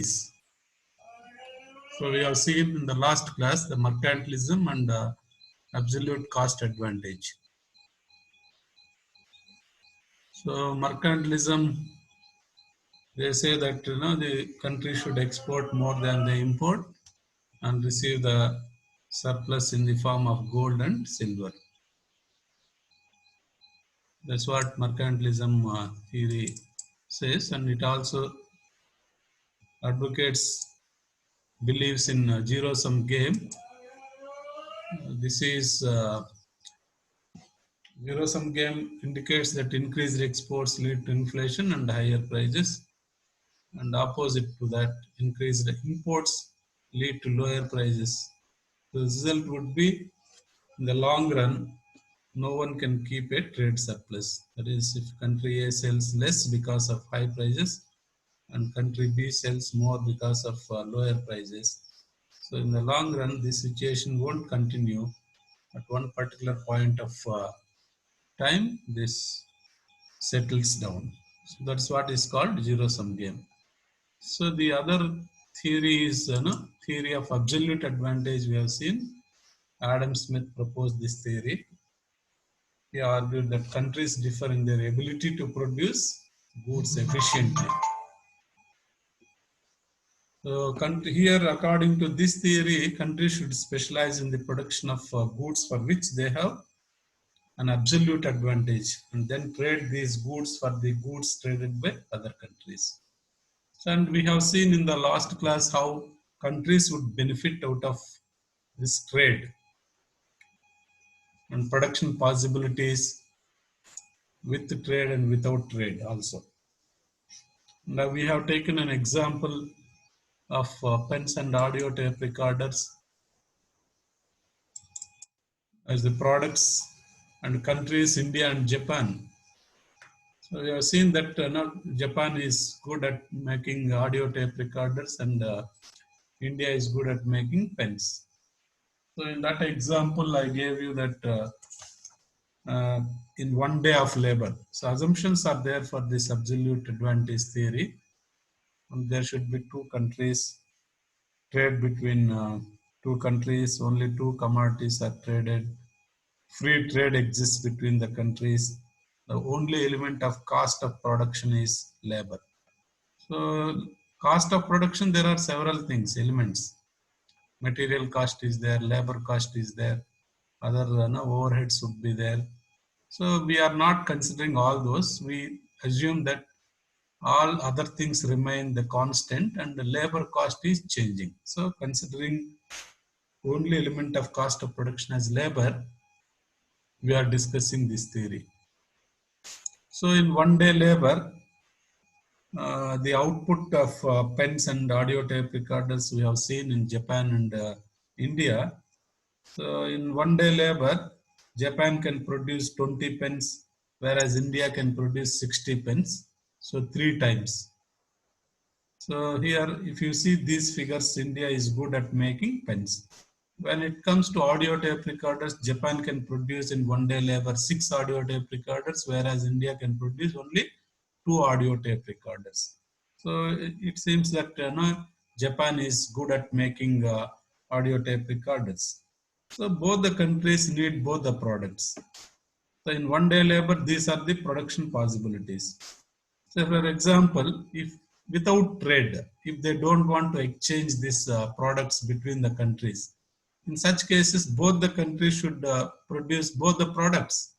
is. So we have seen in the last class the mercantilism and absolute cost advantage. So mercantilism, they say that the country should export more than they import and receive the surplus in the form of gold and silver. That's what mercantilism theory says, and it also advocates believes in zero-sum game. This is zero-sum game indicates that increased exports lead to inflation and higher prices, and opposite to that, increased imports lead to lower prices. The result would be, in the long run, no one can keep a trade surplus. That is, if country A sells less because of high prices and country B sells more because of lower prices. So in the long run, this situation won't continue. At one particular point of time, this settles down. So that's what is called zero-sum game. So the other theory is theory of absolute advantage. We have seen Adam Smith proposed this theory. He argued that countries differ in their ability to produce goods efficiently. So here, according to this theory, countries should specialize in the production of goods for which they have an absolute advantage, and then trade these goods for the goods traded by other countries. And we have seen in the last class how countries would benefit out of this trade and production possibilities with trade and without trade also. Now we have taken an example of pens and audio tape recorders as the products and countries India and Japan. So we have seen that Japan is good at making audio tape recorders and India is good at making pens. So in that example, I gave you that in 1 day of labor. So assumptions are there for this absolute advantage theory. And there should be two countries, trade between two countries, only two commodities are traded. Free trade exists between the countries. The only element of cost of production is labor. So cost of production, there are several things, elements. Material cost is there, labor cost is there, other overheads would be there. So we are not considering all those. We assume that all other things remain the constant and the labor cost is changing. So considering only element of cost of production as labor, we are discussing this theory. So in 1 day labor, the output of pens and audio tape recorders we have seen in Japan and India. So in 1 day labor, Japan can produce 20 pens, whereas India can produce 60 pens. So 3 times. So here, if you see these figures, India is good at making pens. When it comes to audio tape recorders, Japan can produce in 1 day labor 6 audio tape recorders, whereas India can produce only 2 audio tape recorders. So it seems that Japan is good at making audio tape recorders. So both the countries need both the products. So in 1 day labor, these are the production possibilities. So for example, if without trade, if they don't want to exchange these products between the countries, in such cases, both the countries should produce both the products.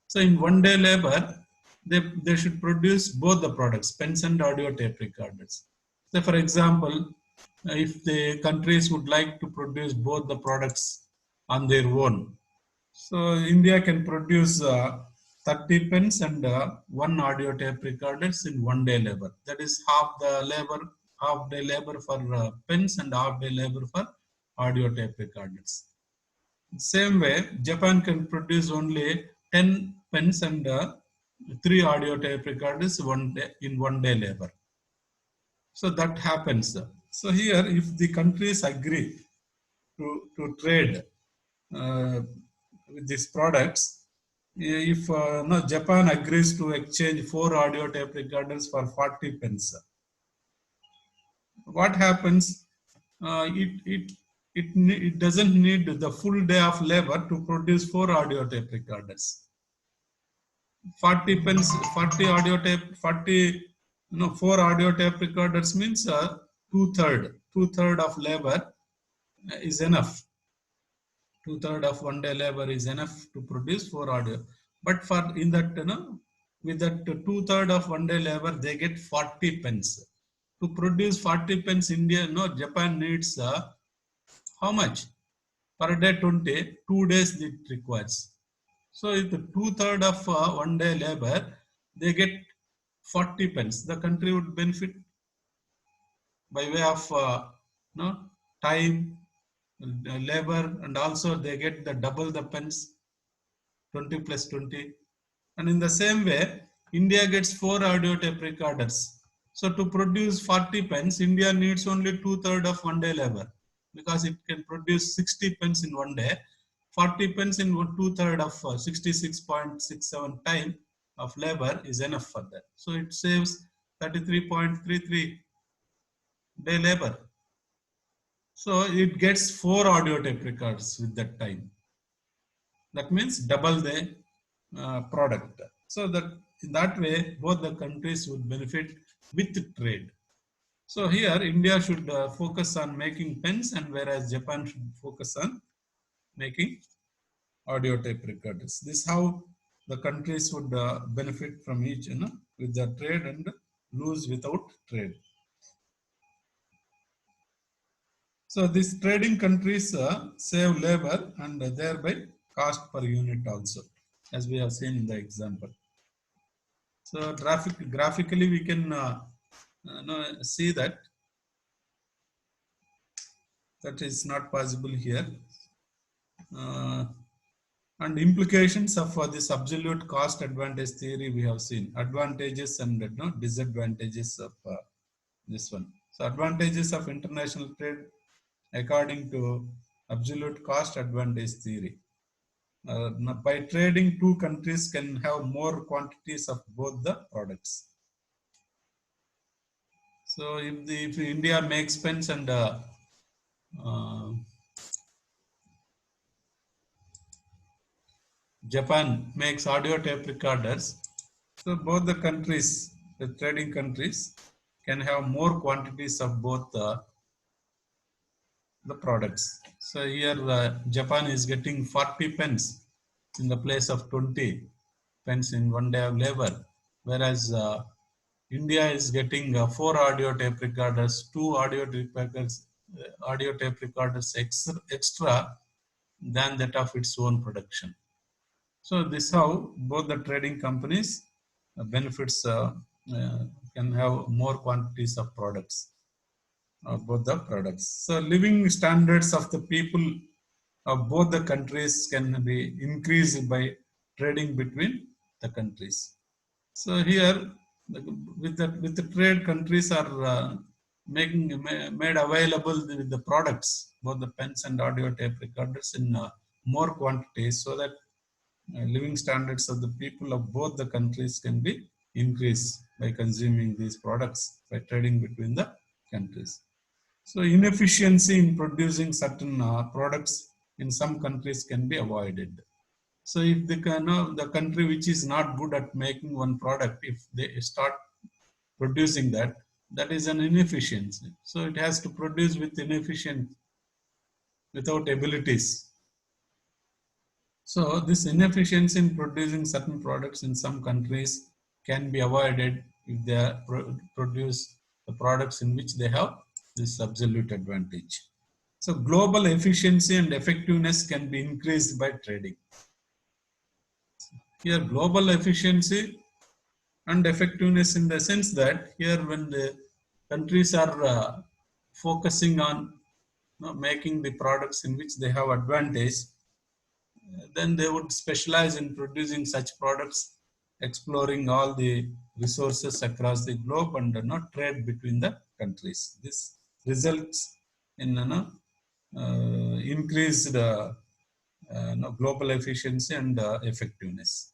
So in 1 day labor, they should produce both the products, pens and audio tape recorders. So for example, if the countries would like to produce both the products on their own, so India can produce 30 pens and 1 audio tape recorders in 1 day labor. That is half day labor for pens and half day labor for audio tape recorders. Same way, Japan can produce only 10 pens and 3 audio tape recorders in 1 day labor. So that happens. So here, if the countries agree to trade with these products, if Japan agrees to exchange 4 audio tape recorders for 40 pence, what happens? It doesn't need the full day of labor to produce 4 audio tape recorders. 40 pens, 40 audio tape, 40, no, 4 audio tape recorders means two third of labor is enough. Two-third of one day labor is enough to produce 4 audio. But for in that, with that two-third of one day labor, they get 40 pens. To produce 40 pens, India, no, Japan needs how much? Per day 20, 2 days it requires. So if the two-third of one day labor, they get 40 pence. The country would benefit by way of no time, labor, and also they get the double the pence, 20 plus 20. And in the same way, India gets 4 audio tape recorders. So to produce 40 pence, India needs only two-third of one day labor because it can produce 60 pence in one day. 40 pence in two-third of 66.67 time of labor is enough for that. So it saves 33.33 day labor. So it gets 4 audio tape records with that time. That means double the product. So that in that way, both the countries would benefit with trade. So here, India should focus on making pens, and whereas Japan should focus on making audio tape recorders. This is how the countries would benefit from each, with the trade and lose without trade. So these trading countries save labor and thereby cost per unit also, as we have seen in the example. So graphically we can see that is not possible here. And implications of this absolute cost advantage theory we have seen. Advantages and disadvantages of this one. So advantages of international trade according to absolute cost advantage theory. By trading, two countries can have more quantities of both the products. So if India makes pens and Japan makes audio tape recorders, so both the countries, the trading countries, can have more quantities of both the products. So here Japan is getting 40 pens in the place of 20 pens in one day of labor, whereas India is getting 4 audio tape recorders, 2 audio tape recorders extra than that of its own production. So this is how both the trading companies benefits can have more quantities of products, both the products. So living standards of the people of both the countries can be increased by trading between the countries. So here, with the trade, countries are made available with the products, both the pens and audio tape recorders in more quantities, so that living standards of the people of both the countries can be increased by consuming these products, by trading between the countries. So inefficiency in producing certain products in some countries can be avoided. So if the country which is not good at making one product, if they start producing that, that is an inefficiency. So it has to produce with inefficient, without abilities. So this inefficiency in producing certain products in some countries can be avoided if they produce the products in which they have this absolute advantage. So global efficiency and effectiveness can be increased by trading. Here global efficiency and effectiveness in the sense that here when the countries are focusing on making the products in which they have advantage, then they would specialize in producing such products, exploring all the resources across the globe and not trade between the countries. This results in increased global efficiency and effectiveness.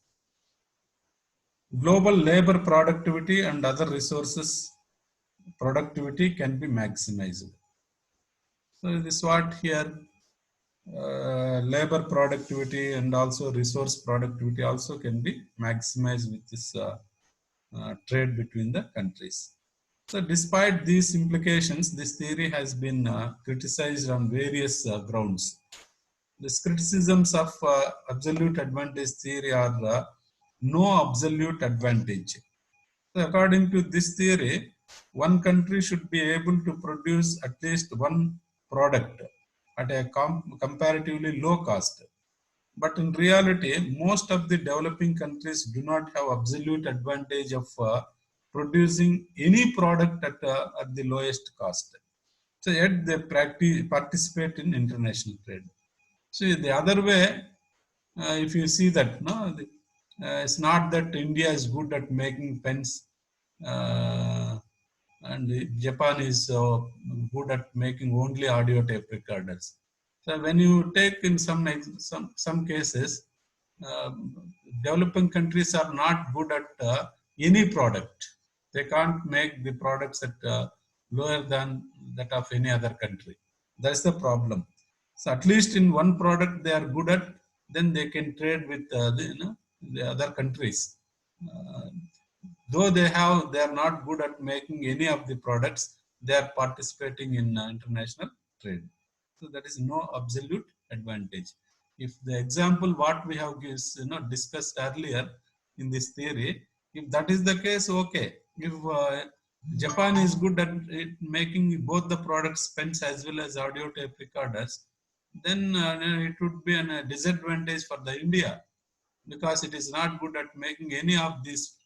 Global labor productivity and other resources productivity can be maximized. So this is what here labor productivity and also resource productivity also can be maximized with this trade between the countries. So despite these implications, this theory has been criticized on various grounds. These criticisms of absolute advantage theory are no absolute advantage. So according to this theory, one country should be able to produce at least one product at a comparatively low cost. But in reality, most of the developing countries do not have absolute advantage of producing any product at the lowest cost. So yet they participate in international trade. So the other way, if you see that, no, it's not that India is good at making pens, uh, and Japan is good at making only audio tape recorders. So when you take in some cases, uh, developing countries are not good at any product. They can't make the products at lower than that of any other country. That's the problem. So at least in one product they are good at, then they can trade with the other countries. Uh, though they are not good at making any of the products, they are participating in international trade. So that is no absolute advantage. If the example what we have discussed earlier in this theory, if that is the case, okay. If Japan is good at making both the products, pens as well as audio tape recorders, then it would be a disadvantage for the India, because it is not good at making any of these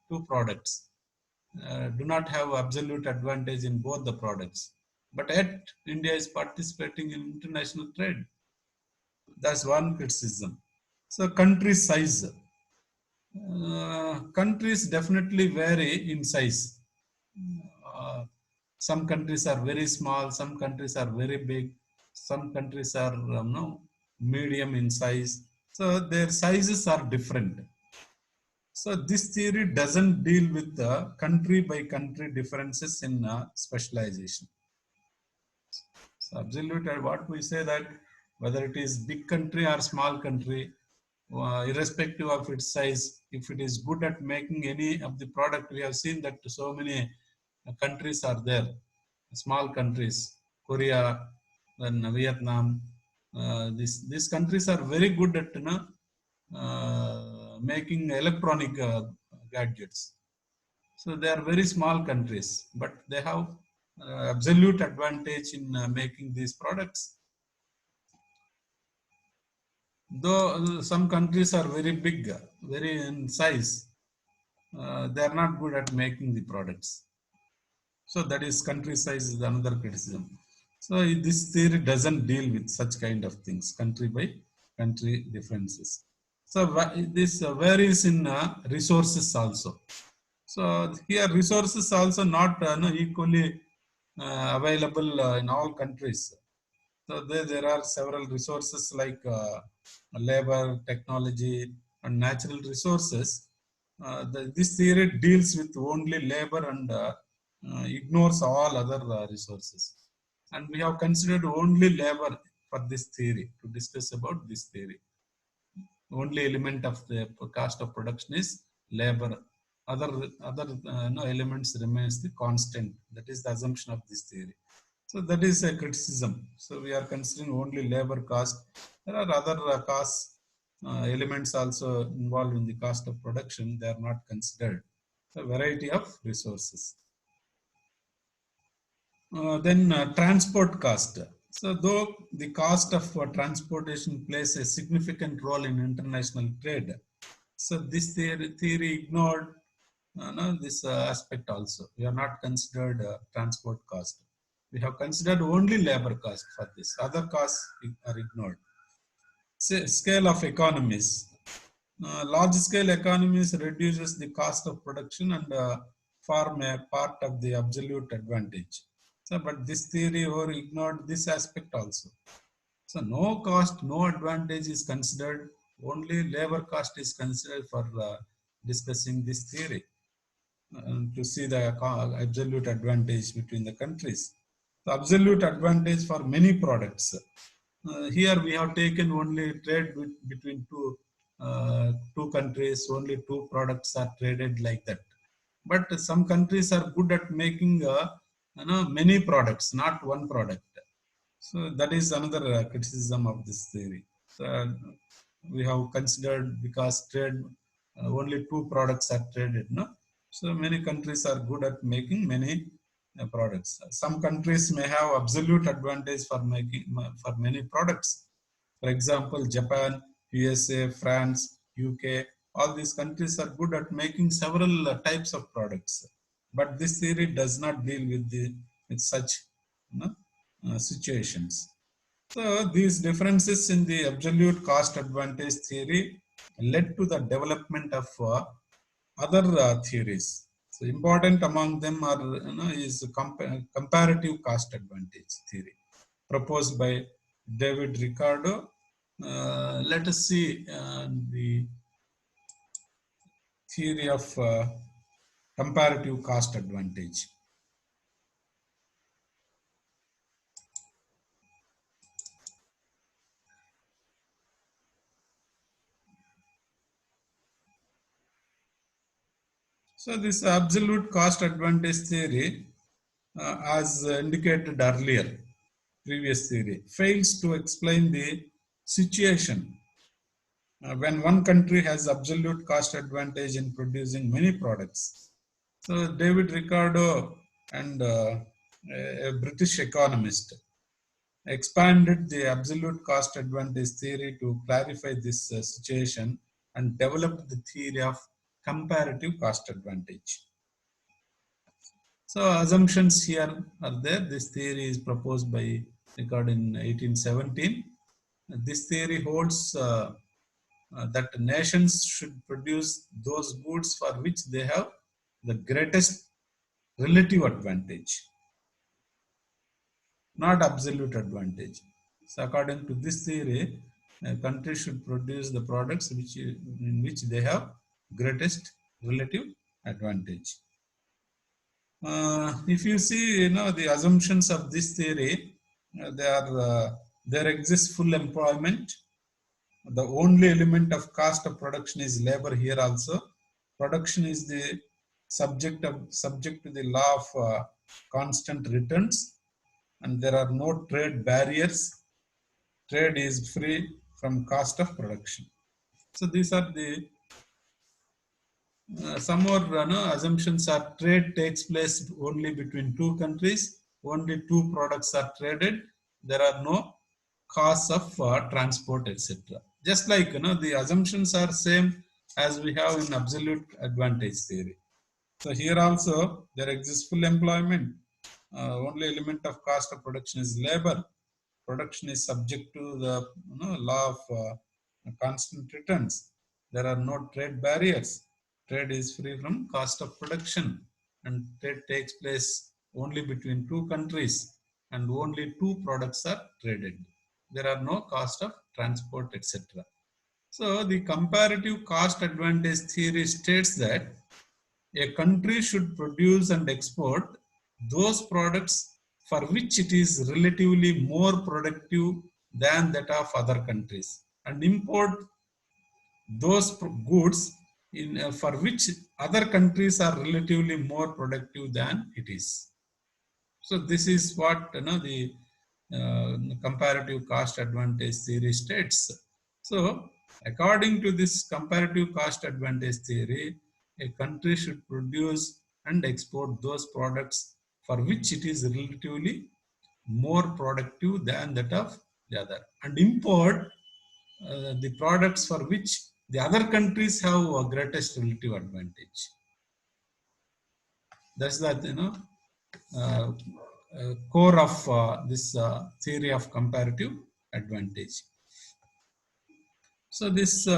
two products, do not have absolute advantage in both the products. But yet, India is participating in international trade. That's one criticism. So, country size. Countries definitely vary in size. Uh, some countries are very small, some countries are very big, some countries are no, medium in size. So, their sizes are different. So this theory doesn't deal with the country by country differences in specialization. So absolute, what we say that whether it is big country or small country, irrespective of its size, if it is good at making any of the product, we have seen that so many countries are there, small countries, Korea, then Vietnam. These countries are very good at making electronic gadgets. So they are very small countries, but they have absolute advantage in making these products. Though some countries are very big, very in size, they are not good at making the products. So that is country size is another criticism. So this theory doesn't deal with such kind of things, country by country differences. So this varies in resources also. So here resources also not no, equally available in all countries. So there are several resources like labor, technology, and natural resources. This theory deals with only labor and ignores all other resources. And we have considered only labor for this theory to discuss about this theory. Only element of the cost of production is labor. Other no elements remains the constant. That is the assumption of this theory. So that is a criticism. So we are considering only labor cost. There are other costs elements also involved in the cost of production. They are not considered. A variety of resources. Then transport cost. So though the cost of transportation plays a significant role in international trade, so this theory ignored no, this aspect also. We have not considered transport cost. We have considered only labor cost for this. Other costs are ignored. Scale of economies. Large scale economies reduces the cost of production and form a part of the absolute advantage. So, but this theory or ignored this aspect also. So no cost, no advantage is considered. Only labor cost is considered for discussing this theory. to see the absolute advantage between the countries. The absolute advantage for many products. Here we have taken only trade between two countries. Only two products are traded like that. But some countries are good at making many products, not one product. So that is another criticism of this theory. So we have considered because trade only two products are traded, no? So many countries are good at making many products. Some countries may have absolute advantage for making for many products. For example, Japan, USA, France, UK, all these countries are good at making several types of products. But this theory does not deal with such you know, situations. So these differences in the absolute cost advantage theory led to the development of other theories. So important among them are is comparative cost advantage theory proposed by David Ricardo. Let us see the theory of comparative cost advantage. So this absolute cost advantage theory, as indicated earlier, previous theory, fails to explain the situation when one country has absolute cost advantage in producing many products. So David Ricardo and a British economist expanded the absolute cost advantage theory to clarify this situation and developed the theory of comparative cost advantage. So assumptions here are there. This theory is proposed by Ricardo in 1817. This theory holds that nations should produce those goods for which they have the greatest relative advantage, not absolute advantage. So according to this theory, a country should produce the products in which they have greatest relative advantage. If you see, the assumptions of this theory, there exists full employment. The only element of cost of production is labor here also. Production is the subject to the law of constant returns, and there are no trade barriers. Trade is free from cost of production. So these are the some more assumptions are trade takes place only between two countries. Only two products are traded. There are no costs of transport, etc. Just like the assumptions are same as we have in absolute advantage theory. So here also there exists full employment. Only element of cost of production is labor. Production is subject to the law of constant returns. There are no trade barriers. Trade is free from cost of production, and trade takes place only between two countries, and only two products are traded. There are no cost of transport, etc. So the comparative cost advantage theory states that a country should produce and export those products for which it is relatively more productive than that of other countries, and import those goods for which other countries are relatively more productive than it is. So this is what the comparative cost advantage theory states. So according to this comparative cost advantage theory, a country should produce and export those products for which it is relatively more productive than that of the other, and import the products for which the other countries have a greatest relative advantage. That's that uh, core of this theory of comparative advantage. So this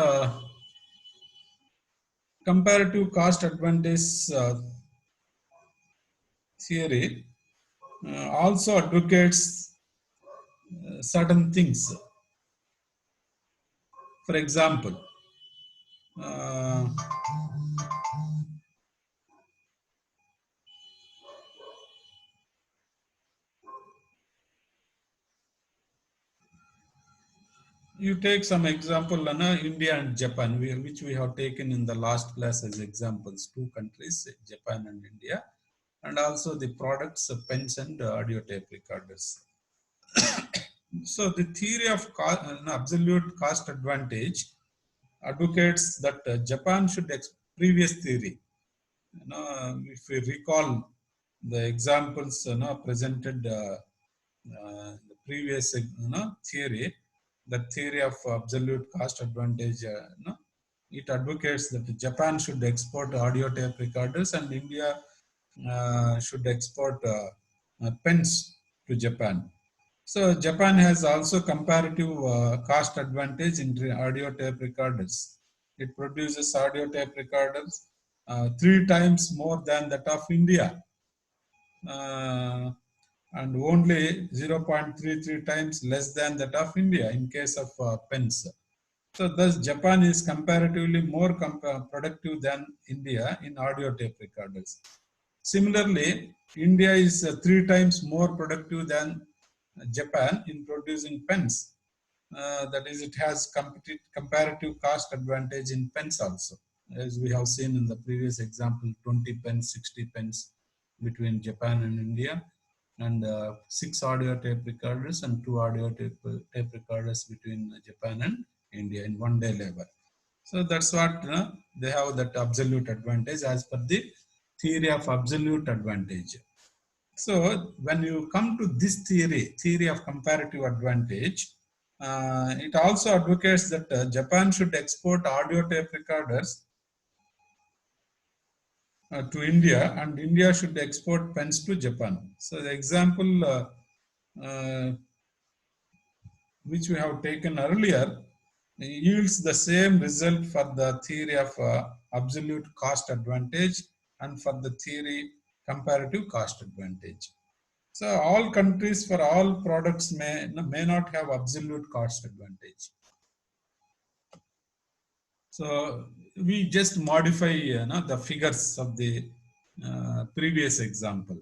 comparative cost advantage theory also advocates certain things. For example, uh, You take some example, India and Japan, which we have taken in the last class as examples, two countries, Japan and India, and also the products, pens and audio tape recorders. So the theory of absolute cost advantage advocates that Japan should previous theory. If we recall the examples presented the previous theory, the theory of absolute cost advantage, it advocates that Japan should export audio tape recorders and India should export pens to Japan. So Japan has also comparative cost advantage in audio tape recorders. It produces audio tape recorders 3 times more than that of India, and only 0.33 times less than that of India in case of pens. So thus Japan is comparatively more productive than India in audio tape recorders. Similarly, India is 3 times more productive than Japan in producing pens. That is, it has comparative cost advantage in pens also. As we have seen in the previous example, 20 pens, 60 pens between Japan and India, and 6 audio tape recorders and 2 audio tape recorders between Japan and India in 1 day labor. So that's what they have, that absolute advantage as per the theory of absolute advantage. So when you come to this theory of comparative advantage, it also advocates that Japan should export audio tape recorders to India and India should export pens to Japan. So the example which we have taken earlier yields the same result for the theory of absolute cost advantage and for the theory comparative cost advantage. So all countries for all products may not have absolute cost advantage. So we just modify the figures of the previous example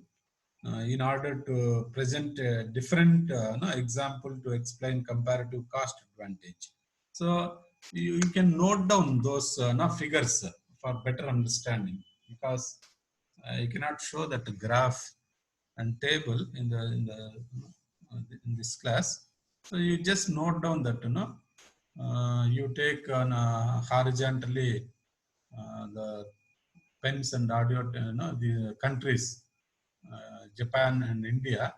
in order to present a different example to explain comparative cost advantage. So you can note down those figures for better understanding, because you cannot show that graph and table in this class. So you just note down that you take on horizontally the pens and audio, the countries, Japan and India.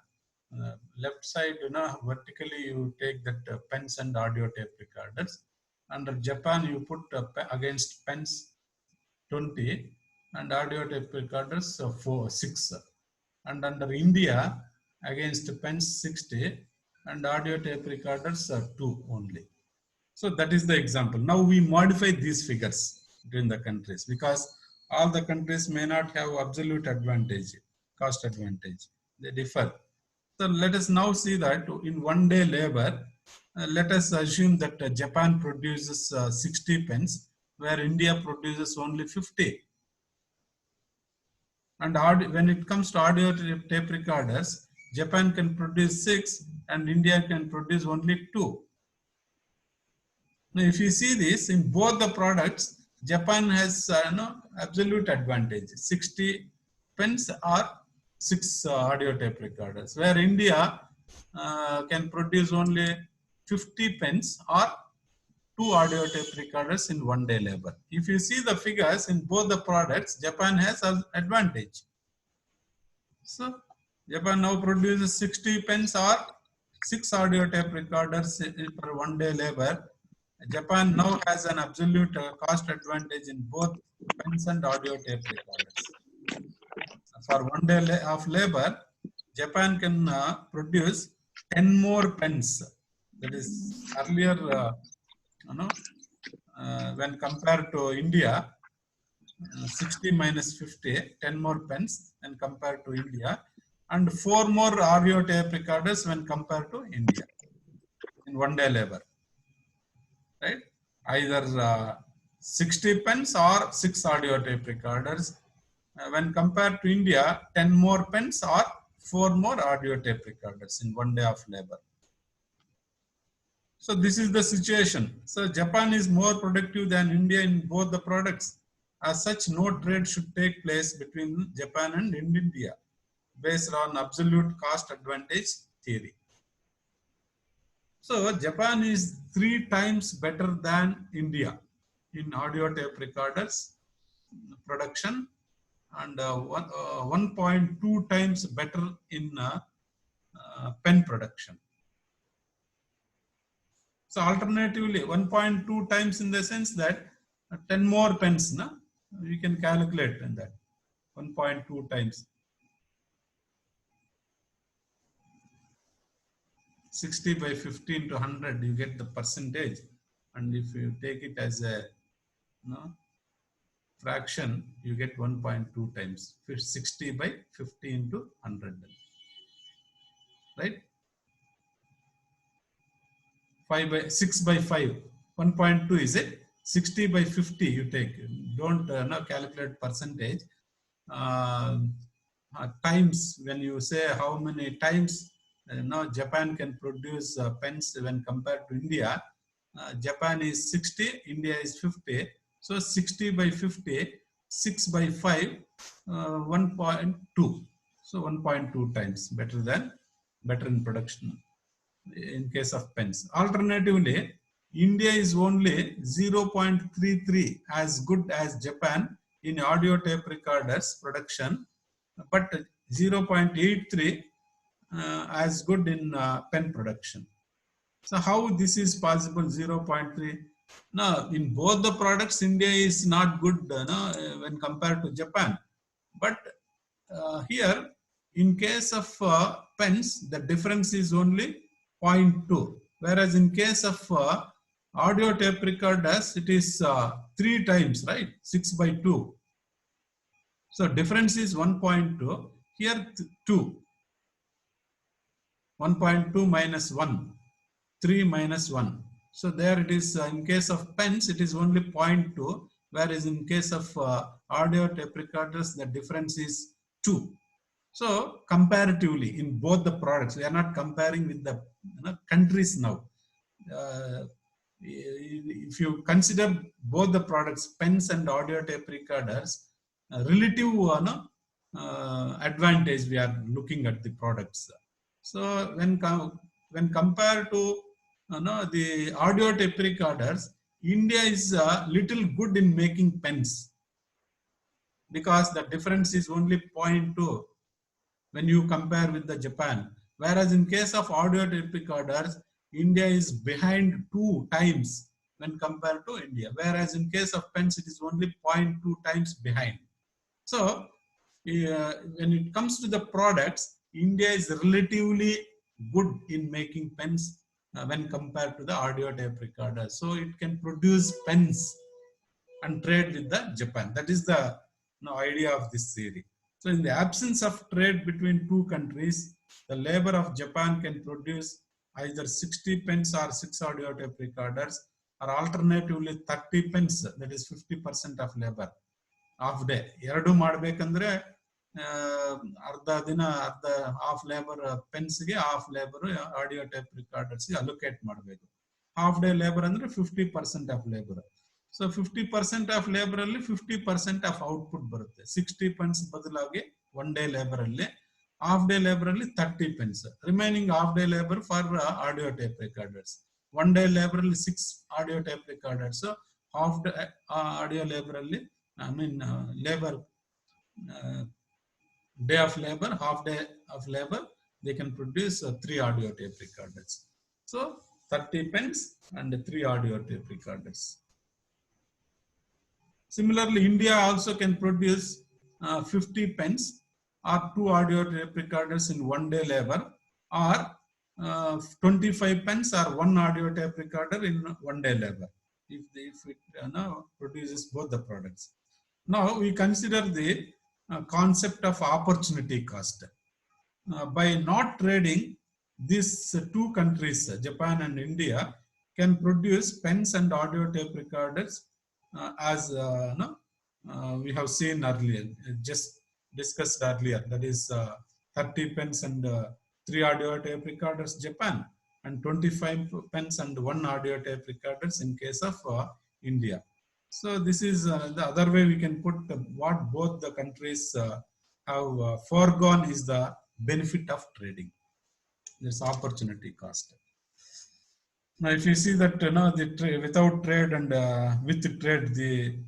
Left side, vertically you take that pens and audio tape recorders. Under Japan, you put against pens 20 and audio tape recorders 6. And under India, against pens 60 and audio tape recorders 2 only. So that is the example. Now we modify these figures between the countries, because all the countries may not have absolute advantage, cost advantage. They differ. So let us now see that in 1 day labor, let us assume that Japan produces 60 pens, where India produces only 50. And when it comes to audio tape recorders, Japan can produce 6 and India can produce only 2. Now, if you see this in both the products, Japan has absolute advantage, 60 pens or 6 audio tape recorders, where India can produce only 50 pens or 2 audio tape recorders in 1 day labor. If you see the figures in both the products, Japan has an advantage. So Japan now produces 60 pens or 6 audio tape recorders per 1 day labor. Japan now has an absolute cost advantage in both pens and audio tape recorders. For 1 day of labor, Japan can produce 10 more pens. That is earlier, when compared to India, 60 minus 50, 10 more pens when compared to India, and 4 more audio tape recorders when compared to India in 1 day labor, right? Either 60 pens or 6 audio tape recorders. When compared to India, 10 more pens or 4 more audio tape recorders in 1 day of labor. So this is the situation. So Japan is more productive than India in both the products. As such, no trade should take place between Japan and India based on absolute cost advantage theory. So Japan is 3 times better than India in audio tape recorders production and 1.2 times better in pen production. So alternatively, 1.2 times in the sense that 10 more pens, na? You can calculate in that 1.2 times. 60 by 15 to 100, you get the percentage. And if you take it as a fraction, you get 1.2 times. 60 by 15 to 100. Right? 5 by 6 by 5. 1.2 is it? 60 by 50 you take. Don't calculate percentage. Times, when you say how many times Japan can produce pens when compared to India, Japan is 60, India is 50. So 60 by 50, 6 by 5, 1.2. So 1.2 times better in production in case of pens. Alternatively, India is only 0.33 as good as Japan in audio tape recorders production, but 0.83 as good in pen production. So how this is possible? 0.3. Now, in both the products, India is not good when compared to Japan. But here, in case of pens, the difference is only 0.2. Whereas in case of audio tape recorders, it is 3 times, right? 6 by 2. So difference is 1.2. Here 2. 1.2 minus 1. 3 minus 1. So there it is, in case of pens, it is only 0.2, whereas in case of audio tape recorders, the difference is 2. So comparatively, in both the products, we are not comparing with the countries now. If you consider both the products, pens and audio tape recorders, relative advantage, we are looking at the products. So when compared to the audio tape recorders, India is little good in making pens because the difference is only 0.2 when you compare with the Japan. Whereas in case of audio tape recorders, India is behind 2 times when compared to India. Whereas in case of pens, it is only 0.2 times behind. So when it comes to the products, India is relatively good in making pens when compared to the audio tape recorder. So it can produce pens and trade with the Japan. That is the idea of this theory. So in the absence of trade between two countries, the labor of Japan can produce either 60 pens or 6 audio tape recorders, or alternatively 30 pens, that is 50% of labor. Half day ಎರಡು ಮಾಡ್ಬೇಕಂದ್ರೆ ಅರ್ಧ ದಿನ half labour ಪೆನ್ಸ್ಗೆ, half labour audio type ರಿಕಾರ್ಡರ್ಸ್ಗೆ allocate ಮಾಡಬೇಕು. Half day labour ಅಂದ್ರೆ 50% of labour. So 50% of labour ಅಲ್ಲಿ 50% of output ಬರುತ್ತೆ. 60 ಪೆನ್ಸ್ ಬದಲಾಗಿ 1 ಡೇ ಲೇಬರ್ ಅಲ್ಲಿ, ಹಾಫ್ ಡೇ ಲೇಬರ್ ಅಲ್ಲಿ 30 pence. Remaining half day labour for audio type recorders. 1 day labour ಅಲ್ಲಿ 6 audio type recorders, half day audio labour ಅಲ್ಲಿ labor, day of labor, half day of labor, they can produce 3 audio tape recorders. So 30 pens and 3 audio tape recorders. Similarly, India also can produce 50 pens or 2 audio tape recorders in 1 day labor, or 25 pens or 1 audio tape recorder in 1 day labor, if it produces both the products. Now we consider the concept of opportunity cost. By not trading, these two countries, Japan and India, can produce pens and audio tape recorders as we have seen earlier, just discussed earlier. That is 30 pens and 3 audio tape recorders Japan, and 25 pence and one audio tape recorders in case of India. So this is the other way we can put what both the countries have foregone is the benefit of trading. There's opportunity cost. Now, if you see that without trade and with trade, the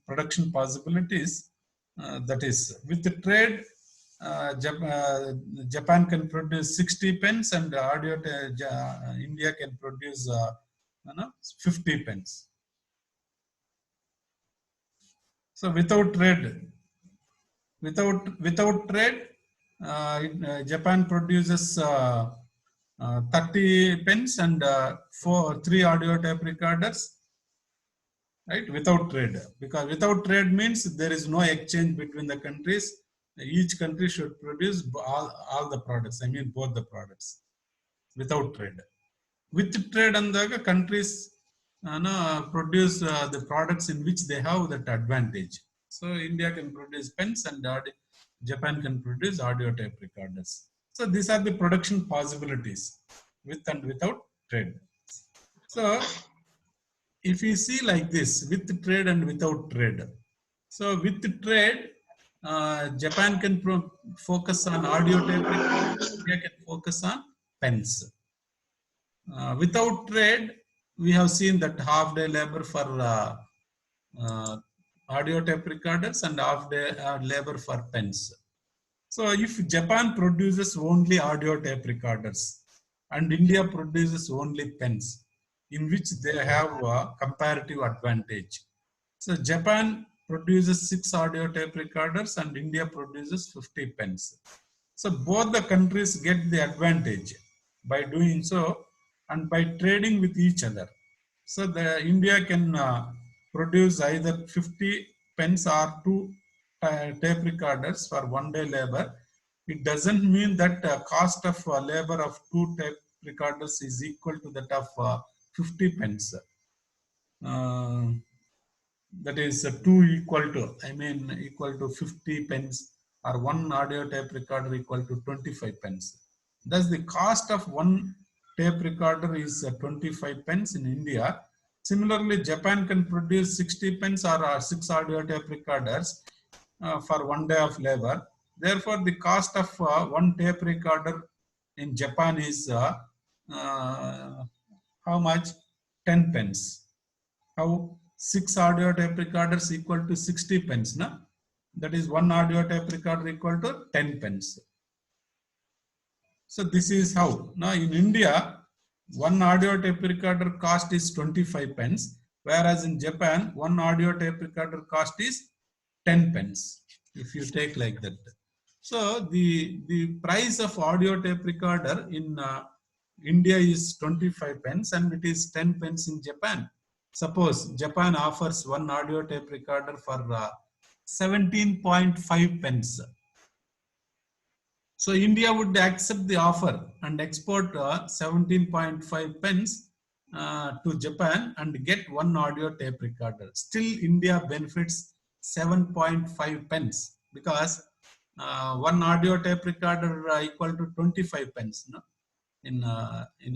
production possibilities, that is, with the trade, Japan can produce 60 pence and India can produce 50 pence. So without trade, Japan produces 30 pence and three audio tape recorders, right? Without trade, because without trade means there is no exchange between the countries. Each country should produce all the products. I mean both the products without trade. With trade, and the countries produce the products in which they have that advantage. So India can produce pens and Japan can produce audio tape recorders. So these are the production possibilities with and without trade. So if we see like this, with trade and without trade. So with trade, Japan can focus on audio tape recorders, India can focus on pens. Without trade, we have seen that half-day labor for uh, audio tape recorders and half-day labor for pens. So if Japan produces only audio tape recorders and India produces only pens, in which they have a comparative advantage. So Japan produces 6 audio tape recorders and India produces 50 pens. So both the countries get the advantage by doing so and by trading with each other. So the India can produce either 50 pens or 2 tape recorders for one day labor. It doesn't mean that cost of labor of 2 tape recorders is equal to that of 50 pens. Uh, that is 2 equal to, I mean equal to 50 pence, or one audio tape recorder equal to 25 pence. Thus the cost of one tape recorder is 25 pence in India. Similarly, Japan can produce 60 pence or 6 audio tape recorders for one day of labor. Therefore, the cost of one tape recorder in Japan is uh, how much? 10 pence. How 6 audio tape recorders equal to 60 pence, na? That is one audio tape recorder equal to 10 pence. So this is how. Now in India, one audio tape recorder cost is 25 pence, whereas in Japan, one audio tape recorder cost is 10 pence, if you take like that. So the price of audio tape recorder in India is 25 pence and it is 10 pence in Japan. Suppose Japan offers one audio tape recorder for 17.5 pence. So India would accept the offer and export 17.5 pence to Japan and get one audio tape recorder. Still India benefits 7.5 pence because one audio tape recorder equal to 25 pence, no? In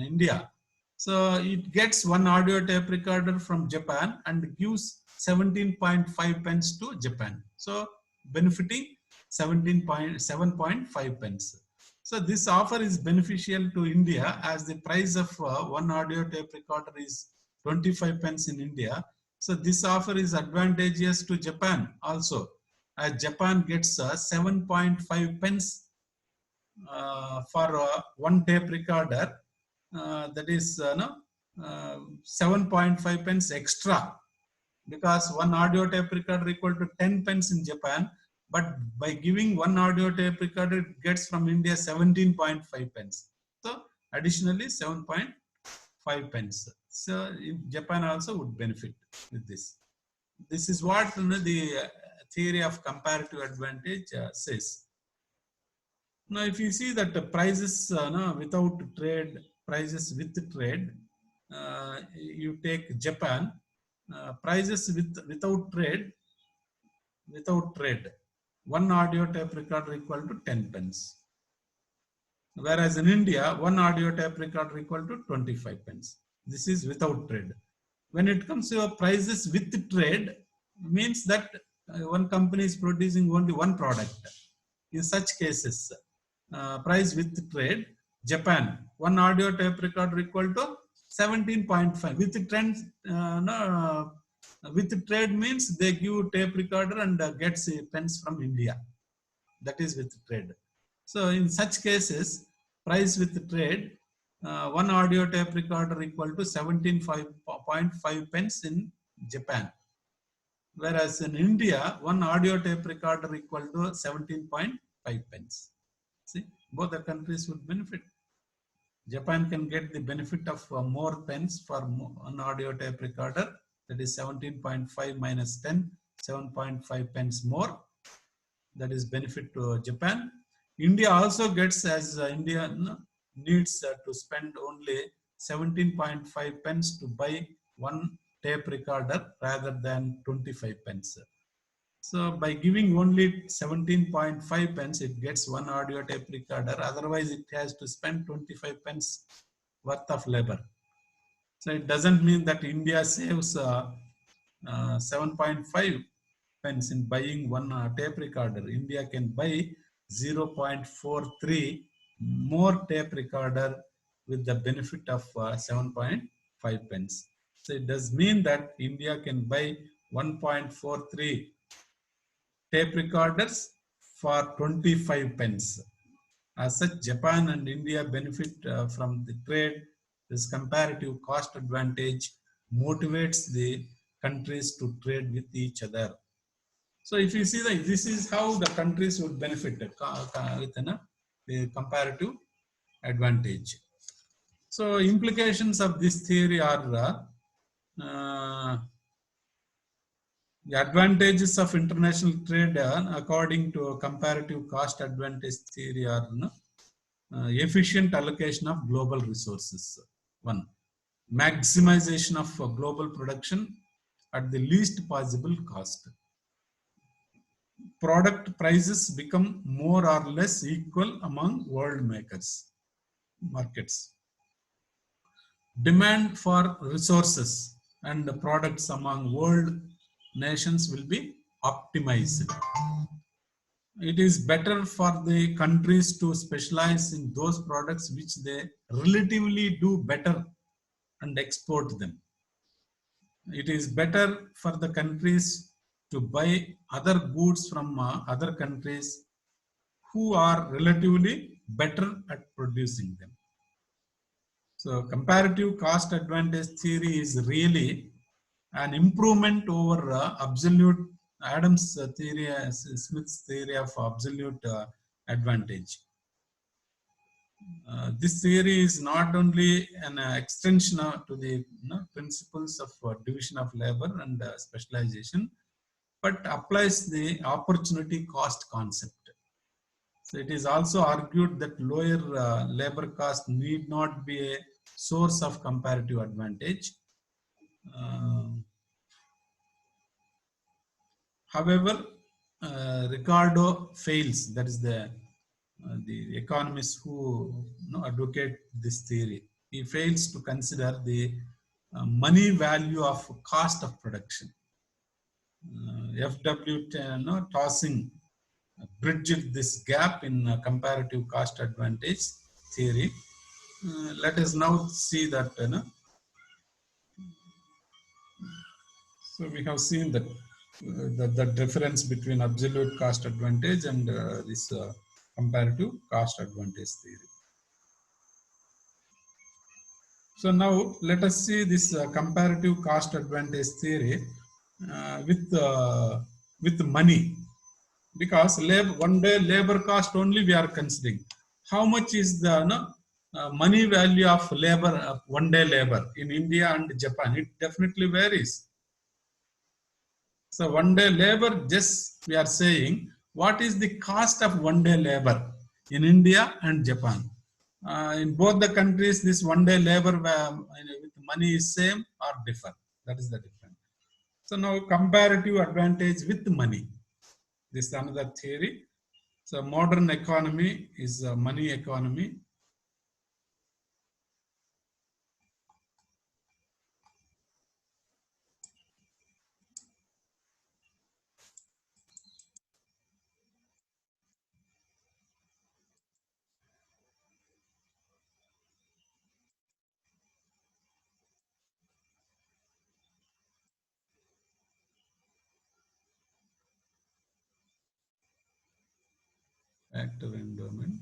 India. So it gets one audio tape recorder from Japan and gives 17.5 pence to Japan. So benefiting 17.7.5 pence. So this offer is beneficial to India as the price of one audio tape recorder is 25 pence in India. So this offer is advantageous to Japan also, as Japan gets 7.5 pence for one tape recorder, that is 7.5 pence extra, because one audio tape recorder equal to 10 pence in Japan, but by giving one audio tape recorder it gets from India 17.5 pence. So additionally 7.5 pence. So Japan also would benefit with this. This is what the theory of comparative advantage says. Now, if you see that the prices without trade, prices with trade, you take Japan, prices without trade, one audio tape recorder equal to 10 pence. Whereas in India, one audio tape recorder equal to 25 pence. This is without trade. When it comes to prices with trade, means that one company is producing only one product. In such cases, price with trade, Japan, one audio tape recorder equal to 17.5. With trend, no, with trade means they give tape recorder and gets pens from India. That is with trade. So in such cases, price with trade, one audio tape recorder equal to 17.5 pence in Japan. Whereas in India, one audio tape recorder equal to 17.5 pence. See, both the countries would benefit. Japan can get the benefit of more pence for one audio tape recorder, that is 17.5 minus 10, 7.5 pence more. That is benefit to Japan. India also gets, as India needs to spend only 17.5 pence to buy one tape recorder rather than 25 pence. So by giving only 17.5 pence, it gets one audio tape recorder. Otherwise, it has to spend 25 pence worth of labor. So it doesn't mean that India saves 7.5 pence in buying one tape recorder. India can buy 0.43 more tape recorder with the benefit of 7.5 pence. So it does mean that India can buy 1.43 tape recorders for 25 pence. As such, Japan and India benefit from the trade. This comparative cost advantage motivates the countries to trade with each other. So if you see that this is how the countries would benefit with the comparative advantage. So implications of this theory are the advantages of international trade according to a comparative cost advantage theory are efficient allocation of global resources. One, maximization of global production at the least possible cost. Product prices become more or less equal among world markets. Demand for resources and products among world nations will be optimized. It is better for the countries to specialize in those products which they relatively do better and export them. It is better for the countries to buy other goods from other countries who are relatively better at producing them. So comparative cost advantage theory is really an improvement over absolute Adams theory, Smith's theory of absolute advantage. This theory is not only an extension to the principles of division of labor and specialization, but applies the opportunity cost concept. So it is also argued that lower labor cost need not be a source of comparative advantage. However, Ricardo fails. That is the economist who advocate this theory. He fails to consider the money value of cost of production. F.W. Tossing bridged this gap in comparative cost advantage theory. Let us now see that. So we have seen that the difference between absolute cost advantage and this comparative cost advantage theory. So now let us see this comparative cost advantage theory with money, because one day labor cost only we are considering. How much is the money value of labor, one day labor in India and Japan? It definitely varies. So one day labor, just we are saying what is the cost of one day labor in India and Japan. In both the countries, this one day labor with money is same or different. That is the difference. So now comparative advantage with money. This is another theory. So modern economy is a money economy. Active endowment.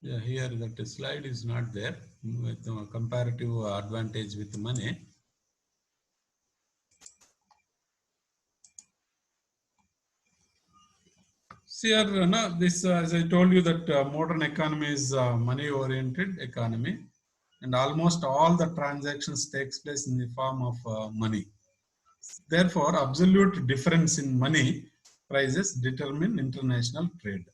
Yeah, here that slide is not there with comparative advantage with money. See here, no, this as I told you that modern economy is money-oriented economy, and almost all the transactions takes place in the form of money. Therefore, absolute difference in money prices determine international trade.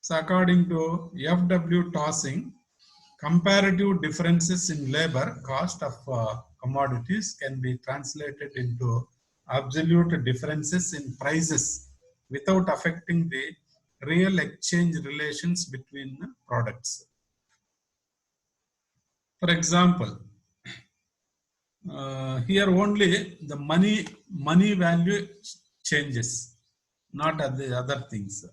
So, according to F.W. Tossing, comparative differences in labor cost of commodities can be translated into absolute differences in prices without affecting the real exchange relations between products. For example, here only the money value changes, not the other things.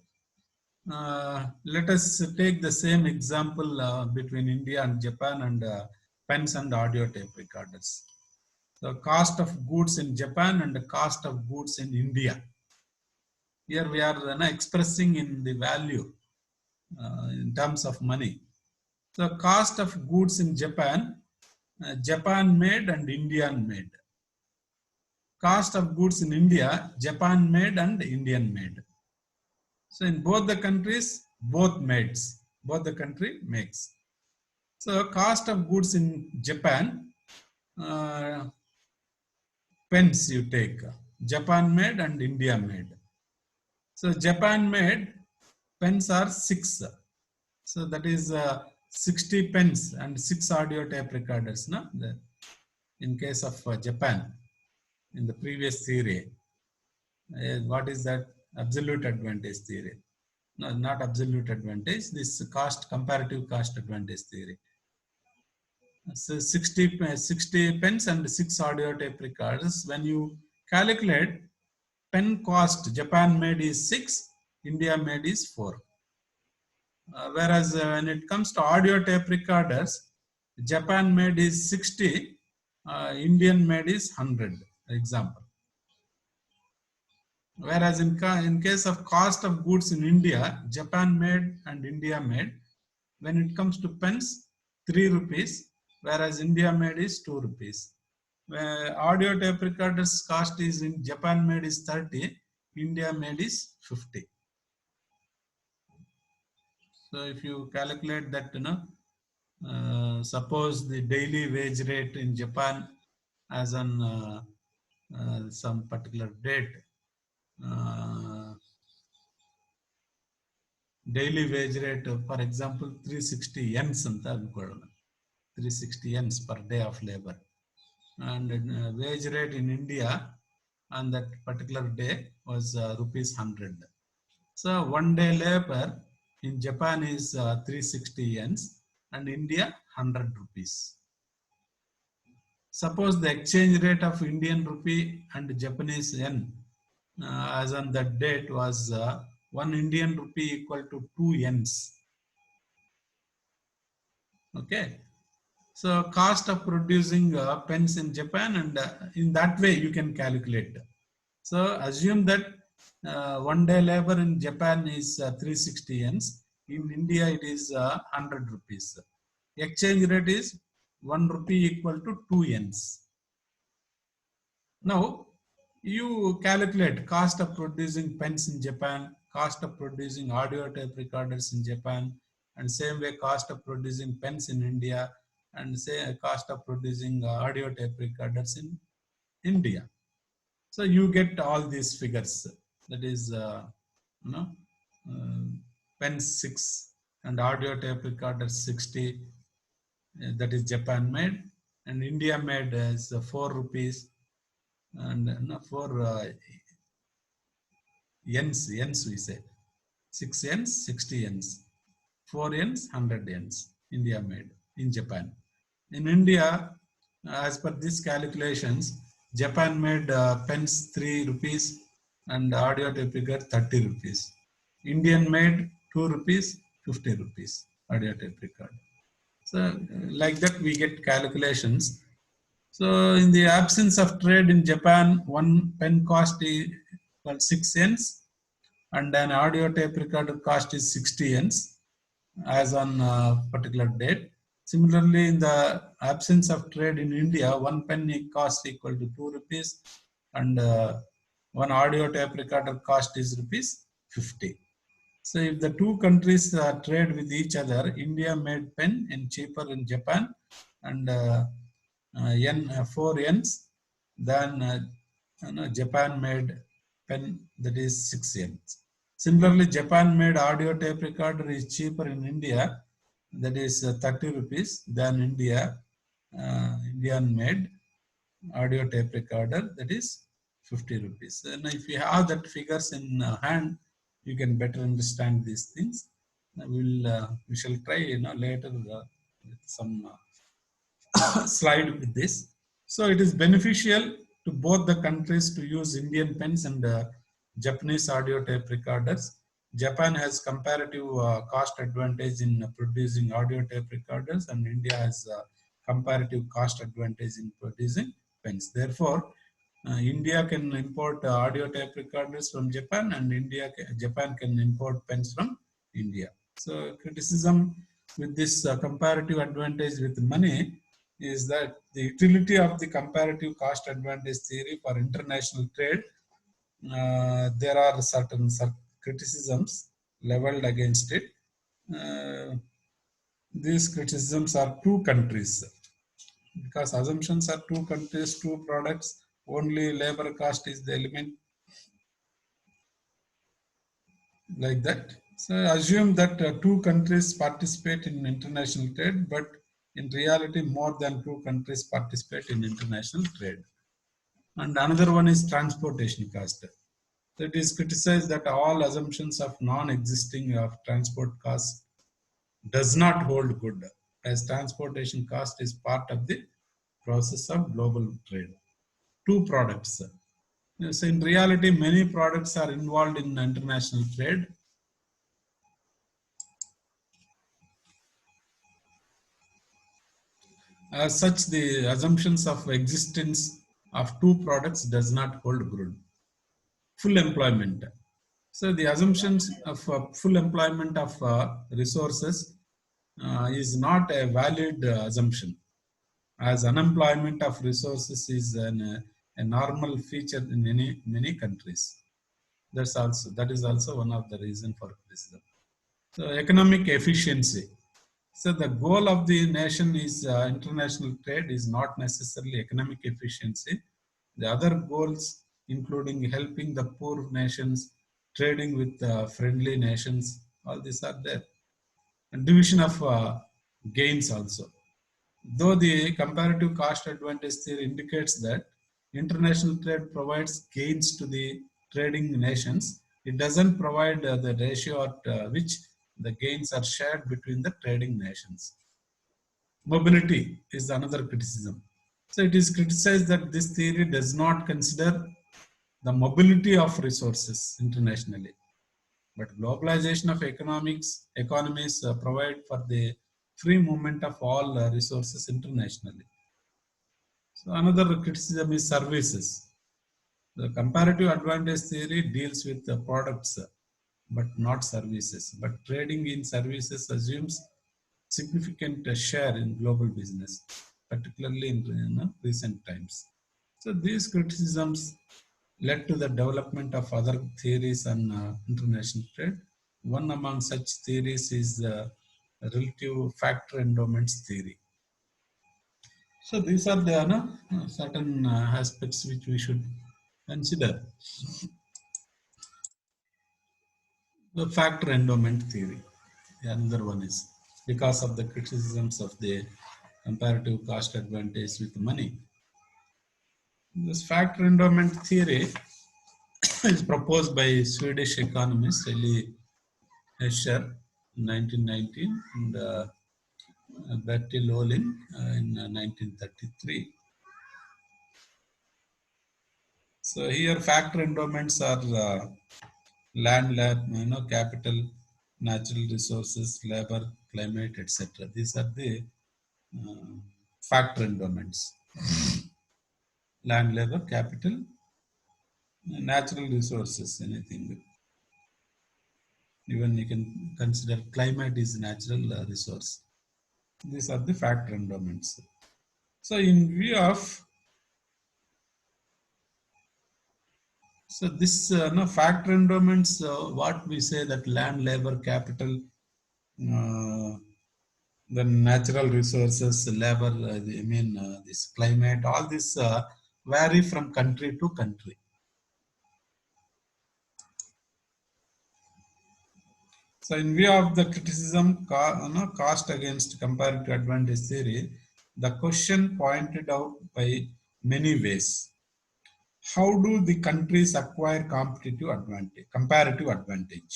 Let us take the same example between India and Japan and pens and audio tape recorders. The cost of goods in Japan and the cost of goods in India. Here we are expressing in the value in terms of money. The cost of goods in Japan, Japan made and Indian made. Cost of goods in India, Japan made and Indian made. So in both the countries, both the country makes. So cost of goods in Japan, pens you take, Japan made and India made. So Japan made pens are 6. So that is 60 pens and 6 audio tape recorders. No? In case of Japan, in the previous theory, what is that? Absolute advantage theory. No, not absolute advantage. This comparative cost advantage theory. So 60 pens and 6 audio tape recorders. When you calculate pen cost, Japan made is 6, India made is 4. Whereas when it comes to audio tape recorders, Japan made is 60, Indian made is 100, example. Whereas in case of cost of goods in India, Japan made and India made, when it comes to pens, 3 rupees, whereas India made is 2 rupees. Audio tape recorders cost is in Japan made is 30, India made is 50. So if you calculate that, suppose the daily wage rate in Japan as on some particular date, daily wage rate, for example, 360 yens ಅಂತ ಅನ್ಕೊಳ್ಳೋಣ, 360 yens per day of labor. And wage rate in India on that particular day was rupees 100. So 1 day labor in Japan is 360 yens and India 100 rupees. Suppose the exchange rate of Indian rupee and Japanese yen as on that date was 1 Indian rupee equal to 2 yens. Okay. So cost of producing pens in Japan, and in that way you can calculate. So assume that 1 day labor in Japan is 360 yens. In India it is 100 rupees. Exchange rate is 1 rupee equal to 2 yens. Now you calculate cost of producing pens in Japan, cost of producing audio tape recorders in Japan, and same way cost of producing pens in India, and say cost of producing audio tape recorders in India. So you get all these figures. That is, pens 6 and audio tape recorders 60. That is Japan made, and India made is 4 rupees, and for yens we say 6 yens, 60 yens, 4 yens, 100 yens. India made in Japan. In India, as per these calculations, Japan made pens 3 rupees and audio tape recorder 30 rupees. Indian made 2 rupees, 50 rupees audio tape recorder. So like that we get calculations. So in the absence of trade in Japan, one pen cost is well, 6 yens, and an audio tape recorder cost is 60 yens as on a particular date. Similarly, in the absence of trade in India, one pen cost equal to 2 rupees, and one audio tape recorder cost is rupees 50. So if the two countries trade with each other, India made pen and cheaper in Japan, and yen 4 yens, then Japan made pen that is 6 yens. Similarly, Japan made audio tape recorder is cheaper in India, that is 30 rupees than Indian made audio tape recorder, that is 50 rupees. And if you have that figures in hand, you can better understand these things. We shall try later with some slide with this. So it is beneficial to both the countries to use Indian pens and Japanese audio tape recorders. Japan has comparative cost advantage in producing audio tape recorders, and India has comparative cost advantage in producing pens. Therefore, India can import audio tape recorders from Japan, and Japan can import pens from India. So criticism with this comparative advantage with money is that the utility of the comparative cost advantage theory for international trade, there are certain criticisms leveled against it. Uh, these criticisms are two countries, because assumptions are two countries, two products, only labor cost is the element, like that. So assume that two countries participate in international trade, but in reality, more than two countries participate in international trade. And another one is transportation cost. So it is criticized that all assumptions of non-existing of transport costs does not hold good, as transportation cost is part of the process of global trade. Two products. So in reality, many products are involved in international trade. As such, the assumptions of existence of two products does not hold good. Full employment. So the assumptions of full employment of resources is not a valid assumption, as unemployment of resources is a normal feature in many countries. That is also one of the reason for criticism. So economic efficiency. So the goal of the nation is international trade is not necessarily economic efficiency. The other goals, including helping the poor nations, trading with friendly nations, all these are there. And division of gains also. Though the comparative cost advantage theory indicates that international trade provides gains to the trading nations, it doesn't provide the ratio at which the gains are shared between the trading nations. Mobility is another criticism. So it is criticized that this theory does not consider the mobility of resources internationally. But globalization of economies provide for the free movement of all resources internationally. So another criticism is services. The comparative advantage theory deals with the products but not services. But trading in services assumes significant share in global business, particularly in recent times. So these criticisms led to the development of other theories on international trade. One among such theories is the relative factor endowments theory. So these are the certain aspects which we should consider. The factor endowment theory, the another one is because of the criticisms of the comparative cost advantage with money. This factor endowment theory is proposed by Swedish economist Eli Escher in 1919 and Bertil Ohlin in 1933. So here factor endowments are land, capital, natural resources, labor, climate, etc. These are the uh, factor endowments. land, labor, capital, natural resources, anything. Even you can consider climate is natural resource. These are the factor endowments. So in view of this no, factor endowments, what we say that land, labor, capital, uh, the natural resources, labor, I mean this climate, all this vary from country to country. So in view of the criticism, cost against comparative advantage theory, the question pointed out by many ways. How do the countries acquire comparative advantage?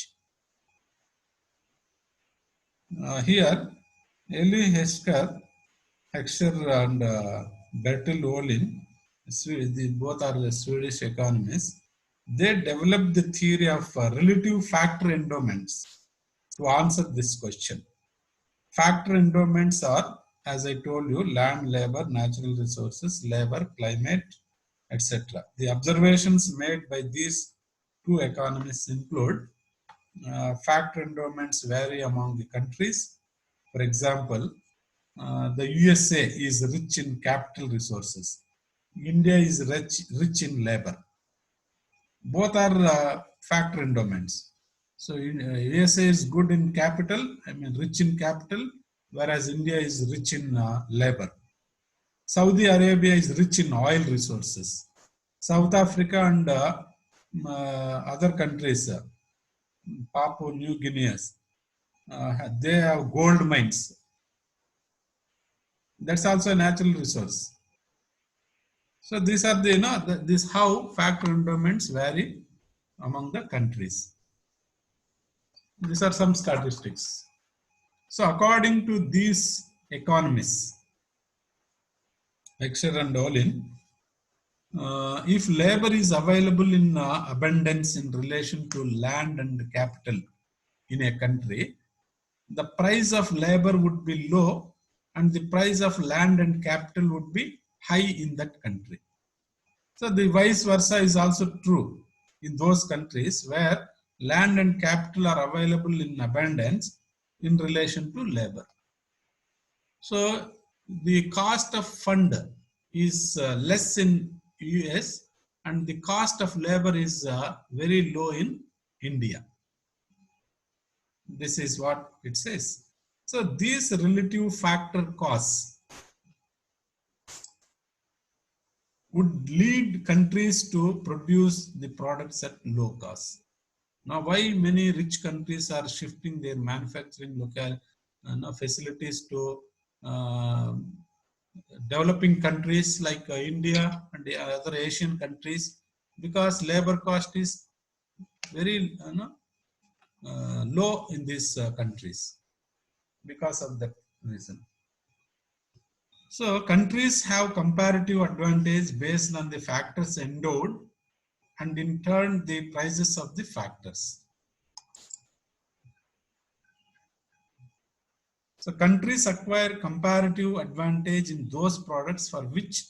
Here, Eli Heckscher and Bertil Ohlin, both are the Swedish economists, they developed the theory of relative factor endowments to answer this question. Factor endowments are, as I told you, land, labor, natural resources, labor, climate, etc. The observations made by these two economists include factor endowments vary among the countries. For example, the USA is rich in capital resources. India is rich in labor. Both are factor endowments. So USA is good in capital, I mean rich in capital, whereas India is rich in labor. Saudi Arabia is rich in oil resources. South Africa and other countries, Papua New Guinea, they have gold mines. That's also a natural resource. So these are the, this how factor endowments vary among the countries. These are some statistics. So according to these economists, Heckscher and Ohlin, if labor is available in abundance in relation to land and capital in a country, the price of labor would be low and the price of land and capital would be high in that country. So the vice versa is also true in those countries where land and capital are available in abundance in relation to labor. So the cost of fund is less in US and the cost of labor is very low in India. This is what it says. So these relative factor costs would lead countries to produce the products at low cost. Now, why many rich countries are shifting their manufacturing facilities to uh, developing countries like India and the other Asian countries? Because labor cost is very low in these countries because of that reason. So countries have comparative advantage based on the factors endowed and in turn the prices of the factors. So countries acquire comparative advantage in those products for which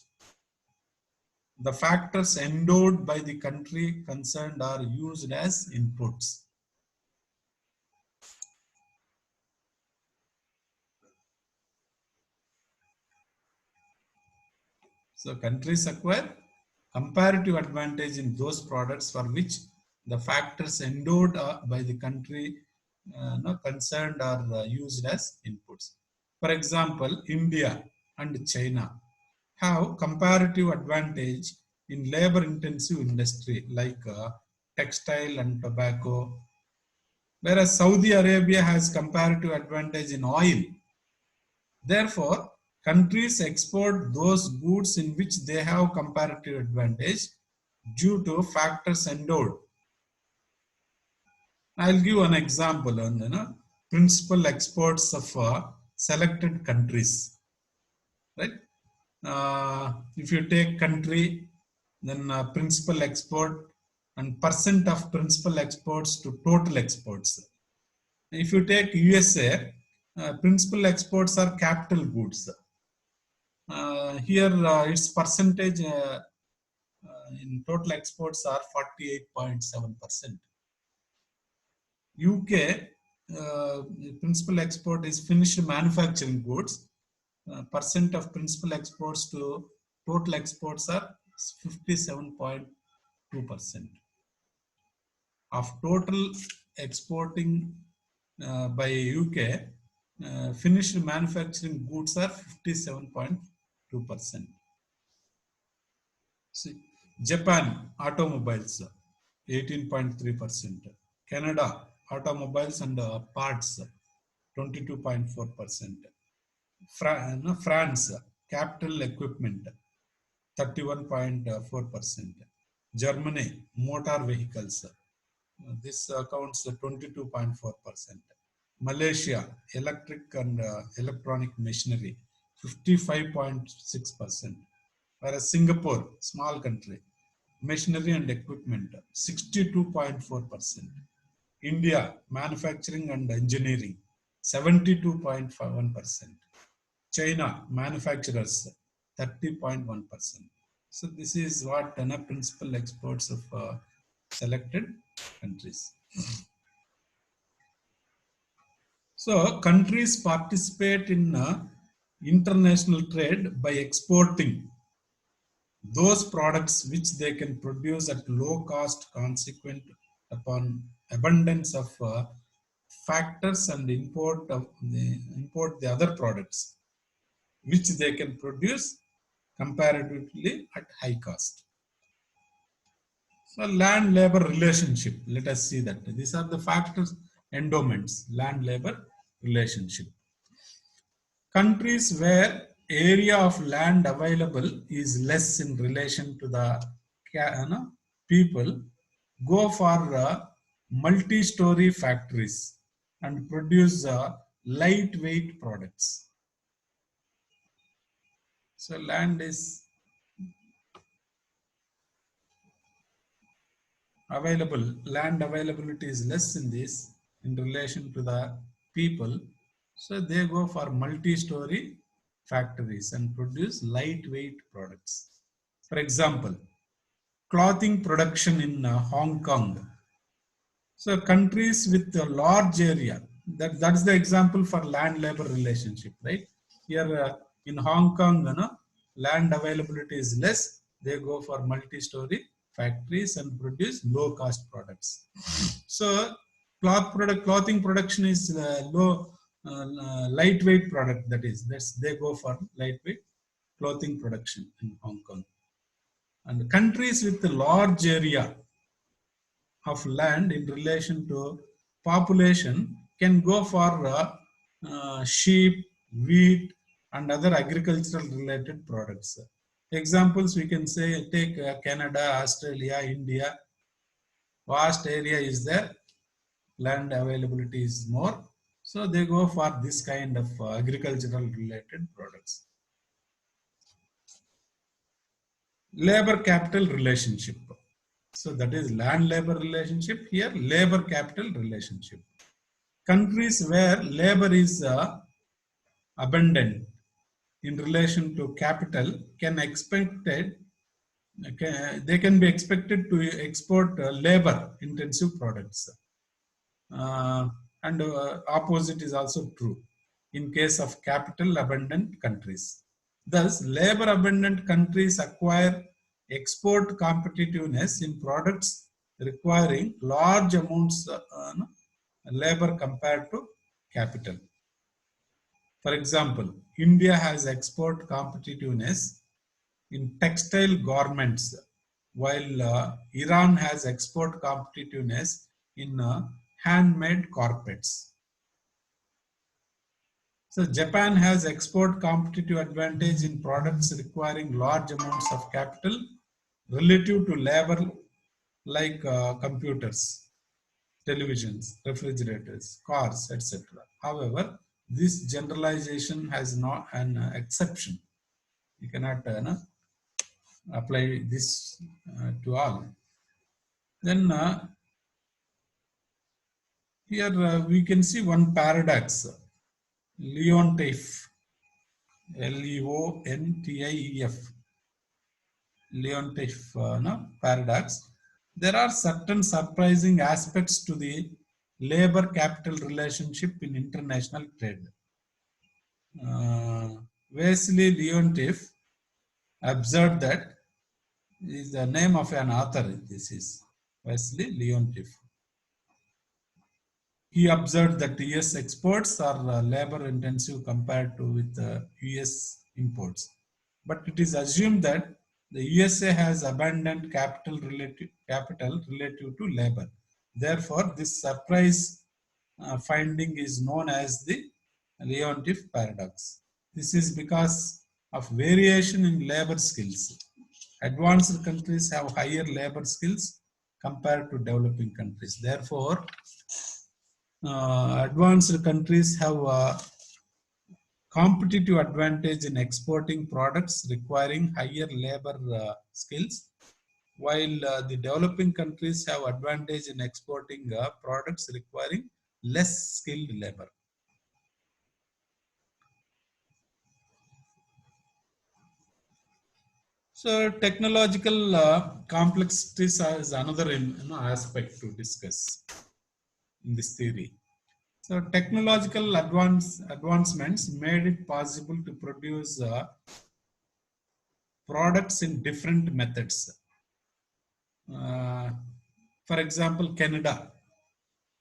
the factors endowed by the country concerned are used as inputs. So countries acquire comparative advantage in those products for which the factors endowed by the country concerned are used as inputs. For example, India and China have comparative advantage in labor intensive industry like textile and tobacco, whereas Saudi Arabia has comparative advantage in oil. Therefore, countries export those goods in which they have comparative advantage due to factors endowed. I'll give an example on principal exports of selected countries. Right? If you take country, then principal export and percent of principal exports to total exports. If you take USA, principal exports are capital goods. Here its percentage in total exports are 48.7%. UK principal export is finished manufacturing goods. Percent of principal exports to total exports are 57.2%. Of total exporting by UK, finished manufacturing goods are 57.2%. See, Japan automobiles 18.3%. Canada automobiles and parts 22.4%. France capital equipment 31.4%. Germany motor vehicles this accounts 22.4%. Malaysia electric and electronic machinery 55.6%. Whereas Singapore, small country, machinery and equipment 62.4%. India, manufacturing and engineering 72.1%. China, manufacturers 30.1%. So this is what principal exports of selected countries. So countries participate in international trade by exporting those products which they can produce at low cost consequent upon abundance of factors and import the other products which they can produce comparatively at high cost. So land labor relationship, let us see that. These are the factors, endowments, land labor relationship. Countries where area of land available is less in relation to the people go for multi-story factories and produce lightweight products. So land is available, land availability is less in this in relation to the people. So they go for multi-story factories and produce lightweight products. For example, clothing production in Hong Kong. So countries with a large area, that's the example for land labor relationship, right? Here in Hong Kong, land availability is less. They go for multi-story factories and produce low-cost products. So clothing production is lightweight product. They go for lightweight clothing production in Hong Kong. And countries with a large area of land in relation to population can go for sheep, wheat, and other agricultural related products. Examples we can say take Canada, Australia, India. Vast area is there, land availability is more, so they go for this kind of agricultural related products. Labor capital relationship. So that is land labor relationship, here labor capital relationship. Countries where labor is abundant in relation to capital they can be expected to export labor intensive products. And opposite is also true in case of capital abundant countries. Thus, labor abundant countries acquire export competitiveness in products requiring large amounts of labor compared to capital. For example, India has export competitiveness in textile garments, while Iran has export competitiveness in handmade carpets. So Japan has export competitive advantage in products requiring large amounts of capital relative to labor like computers, televisions, refrigerators, cars, etc. However, this generalization has not an exception. You cannot apply this to all. Then here we can see one paradox. Leontief, Leontief. Leontief paradox, there are certain surprising aspects to the labor capital relationship in international trade. Vasily Leontief observed that is the name of an author. This is Vasily Leontief. He observed that US exports are labor intensive compared to with US imports. But it is assumed that the USA has abundant capital relative to labor. Therefore, this surprise finding is known as the Leontief paradox. This is because of variation in labor skills. Advanced countries have higher labor skills compared to developing countries. Therefore, advanced countries have a competitive advantage in exporting products requiring higher labor skills, while the developing countries have advantage in exporting products requiring less skilled labor. So technological complexities is another aspect to discuss in this theory. So technological advancements made it possible to produce products in different methods. For example, Canada.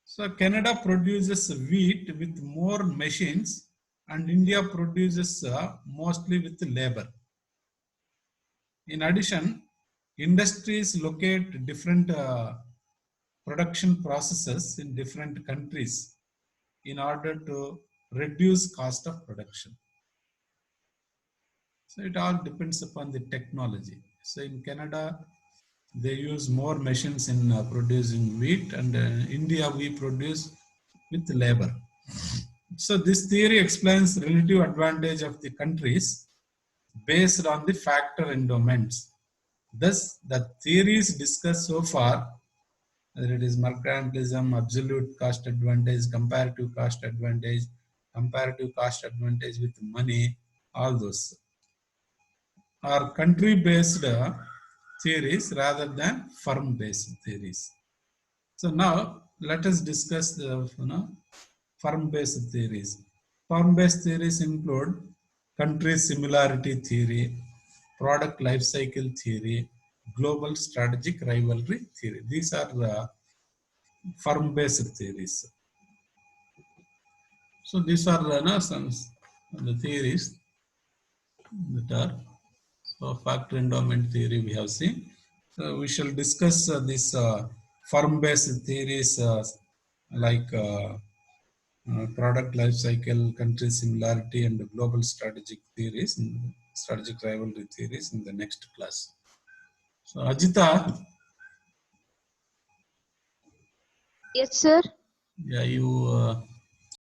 So Canada produces wheat with more machines, and India produces mostly with labor. In addition, industries locate different production processes in different countries in order to reduce cost of production. So it all depends upon the technology. So in Canada, they use more machines in producing wheat, and India we produce with labor. So this theory explains relative advantage of the countries based on the factor endowments. Thus, the theories discussed so far, whether it is mercantilism, absolute cost advantage, comparative cost advantage with money, all those are country-based theories rather than firm-based theories. So now let us discuss the firm-based theories. Firm-based theories include country similarity theory, product life cycle theory, global strategic rivalry theory. These are firm-based theories. So these are some of the theories that are factor endowment theory we have seen. So we shall discuss this firm-based theories like product life cycle, country similarity, and global strategic theories, and strategic rivalry theories in the next class. So Ajita, Yes, sir. yeah, you